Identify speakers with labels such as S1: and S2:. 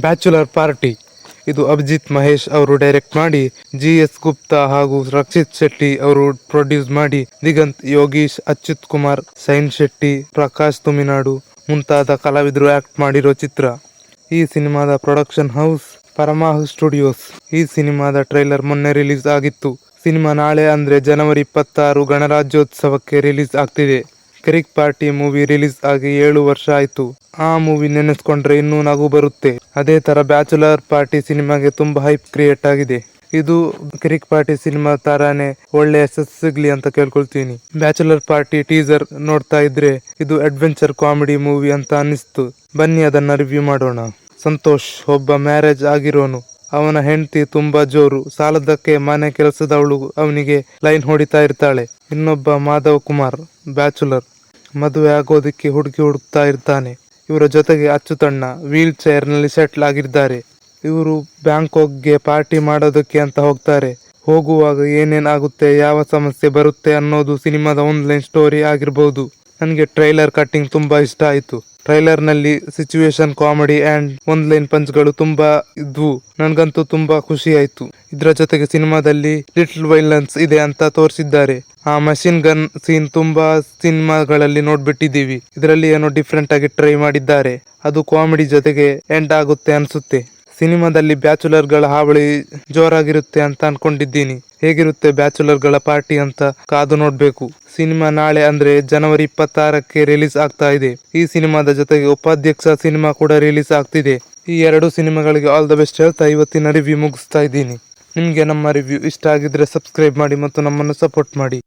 S1: Bachelor party. ಇದು ಅಭಿಜಿತ್ ಮಹೇಶ್ ಅವರು direct ಮಾಡಿ, GS ಗುಪ್ತಾ ಹಾಗೂ ರಕ್ಷಿತ್ ಶೆಟ್ಟಿ ಅವರು ಪ್ರೊಡ್ಯೂಸ್ ಮಾಡಿ, ದಿಗಂತ್, ಯೋಗೀಶ್, ಅಚ್ಯುತ್ ಕುಮಾರ್, ಸೈನ್ ಶೆಟ್ಟಿ, ಪ್ರಕಾಶ್ ತುಮಿನಾಡು ಮುಂತಾದ ಕಲಾವಿದರು ಆಕ್ಟ್ ಮಾಡಿರೋ ಚಿತ್ರ. ಈ ಸಿನಿಮಾದ ಪ್ರೊಡಕ್ಷನ್ ಹೌಸ್ ಪರಮಾಹ್ ಸ್ಟುಡಿಯೋಸ್. ಈ ಸಿನಿಮಾದ ಟ್ರೈಲರ್ ಮೊನ್ನೆ ರಿಲೀಸ್ ಆಗಿತ್ತು. ಸಿನಿಮಾ ನಾಳೆ ಅಂದ್ರೆ ಜನವರಿ 26 ಗಣರಾಜ್ಯೋತ್ಸವಕ್ಕೆ ರಿಲೀಸ್ ಆಗ್ತಿದೆ. ಕಿರಿಕ್ ಪಾರ್ಟಿ ಮೂವಿ ರಿಲೀಸ್ ಆಗಿ 7 ವರ್ಷ ಆಯ್ತು. ಆ ಮೂವಿ ನೆನೆಸ್ಕೊಂಡ್ರೆ ಇನ್ನೂ ನಗು ಬರುತ್ತೆ. ಅದೇ ತರ ಬ್ಯಾಚುಲರ್ ಪಾರ್ಟಿ ಸಿನಿಮಾಗೆ ತುಂಬಾ ಹೈಪ್ ಕ್ರಿಯೇಟ್ ಆಗಿದೆ. ಇದು ಕಿರಿಕ್ ಪಾರ್ಟಿ ಸಿನಿಮಾ ತರಾನೇ ಒಳ್ಳೆ ಯಶಸ್ಸು ಸಿಗ್ಲಿ ಅಂತ ಕೇಳ್ಕೊಳ್ತೀನಿ. ಬ್ಯಾಚುಲರ್ ಪಾರ್ಟಿ ಟೀಸರ್ ನೋಡ್ತಾ ಇದ್ರೆ ಇದು ಅಡ್ವೆಂಚರ್ ಕಾಮಿಡಿ ಮೂವಿ ಅಂತ ಅನಿಸ್ತು. ಬನ್ನಿ ಅದನ್ನ ರಿವ್ಯೂ ಮಾಡೋಣ. ಸಂತೋಷ್ ಒಬ್ಬ ಮ್ಯಾರೇಜ್ ಆಗಿರೋನು. ಅವನ ಹೆಂಡತಿ ತುಂಬಾ ಜೋರು. ಸಾಲದಕ್ಕೆ ಮನೆ ಕೆಲಸದವಳು ಅವನಿಗೆ ಲೈನ್ ಹೊಡಿತಾ ಇರ್ತಾಳೆ. ಇನ್ನೊಬ್ಬ ಮಾಧವ್ ಕುಮಾರ್ ಬ್ಯಾಚುಲರ್, ಮದುವೆ ಆಗೋದಿಕ್ಕೆ ಹುಡುಗಿ ಹುಡುಕ್ತಾ ಇರ್ತಾನೆ. ಇವರ ಜೊತೆಗೆ ಅಚ್ಚುತಣ್ಣ ವೀಲ್ ಚೇರ್ ನಲ್ಲಿ ಸೆಟ್ಲ್ ಆಗಿದ್ದಾರೆ. ಇವರು ಬ್ಯಾಂಕಾಕ್ಗೆ ಪಾರ್ಟಿ ಮಾಡೋದಕ್ಕೆ ಅಂತ ಹೋಗ್ತಾರೆ. ಹೋಗುವಾಗ ಏನೇನ್ ಆಗುತ್ತೆ, ಯಾವ ಸಮಸ್ಯೆ ಬರುತ್ತೆ ಅನ್ನೋದು ಸಿನಿಮಾದ ಆನ್ಲೈನ್ ಸ್ಟೋರಿ ಆಗಿರ್ಬೋದು. ನನಗೆ ಟ್ರೈಲರ್ ಕಟ್ಟಿಂಗ್ ತುಂಬಾ ಇಷ್ಟ ಆಯ್ತು. ಟ್ರೈಲರ್ ನಲ್ಲಿ ಸಿಚುವೇಶನ್ ಕಾಮಿಡಿ ಅಂಡ್ ಒನ್ಲೈನ್ ಪಂಚ್ಗಳು ತುಂಬಾ ಇದ್ವು. ನನ್ಗಂತೂ ತುಂಬಾ ಖುಷಿ ಆಯ್ತು. ಇದ್ರ ಜೊತೆಗೆ ಸಿನಿಮಾದಲ್ಲಿ ಲಿಟಲ್ ವೈಲೆನ್ಸ್ ಇದೆ ಅಂತ ತೋರಿಸಿದ್ದಾರೆ. ಆ ಮಷಿನ್ ಗನ್ ಸೀನ್ ತುಂಬಾ ಸಿನಿಮಾಗಳಲ್ಲಿ ನೋಡ್ಬಿಟ್ಟಿದೀವಿ. ಇದರಲ್ಲಿ ಏನೋ ಡಿಫ್ರೆಂಟ್ ಆಗಿ ಟ್ರೈ ಮಾಡಿದ್ದಾರೆ. ಅದು ಕಾಮಿಡಿ ಜೊತೆಗೆ ಎಂಡ್ ಆಗುತ್ತೆ ಅನ್ಸುತ್ತೆ. ಸಿನಿಮಾದಲ್ಲಿ ಬ್ಯಾಚುಲರ್ ಗಳ ಹಾವಳಿ ಜೋರಾಗಿರುತ್ತೆ ಅಂತ ಅನ್ಕೊಂಡಿದ್ದೀನಿ. ಹೇಗಿರುತ್ತೆ ಬ್ಯಾಚುಲರ್ ಗಳ ಪಾರ್ಟಿ ಅಂತ ಕಾದು ನೋಡ್ಬೇಕು. ಸಿನಿಮಾ ನಾಳೆ ಅಂದ್ರೆ ಜನವರಿ 26ಕ್ಕೆ ರಿಲೀಸ್ ಆಗ್ತಾ ಇದೆ. ಈ ಸಿನಿಮಾದ ಜೊತೆಗೆ ಉಪಾಧ್ಯಕ್ಷ ಸಿನಿಮಾ ಕೂಡ ರಿಲೀಸ್ ಆಗ್ತಿದೆ. ಈ 2 ಸಿನಿಮಾಗಳಿಗೆ ಆಲ್ ದ ಬೆಸ್ಟ್ ಹೇಳ್ತಾ ಇವತ್ತಿನ ರಿವ್ಯೂ ಮುಗಿಸ್ತಾ ಇದ್ದೀನಿ. ನಿಮ್ಗೆ ನಮ್ಮ ರಿವ್ಯೂ ಇಷ್ಟ ಆಗಿದ್ರೆ ಸಬ್ಸ್ಕ್ರೈಬ್ ಮಾಡಿ ಮತ್ತು ನಮ್ಮನ್ನು ಸಪೋರ್ಟ್ ಮಾಡಿ.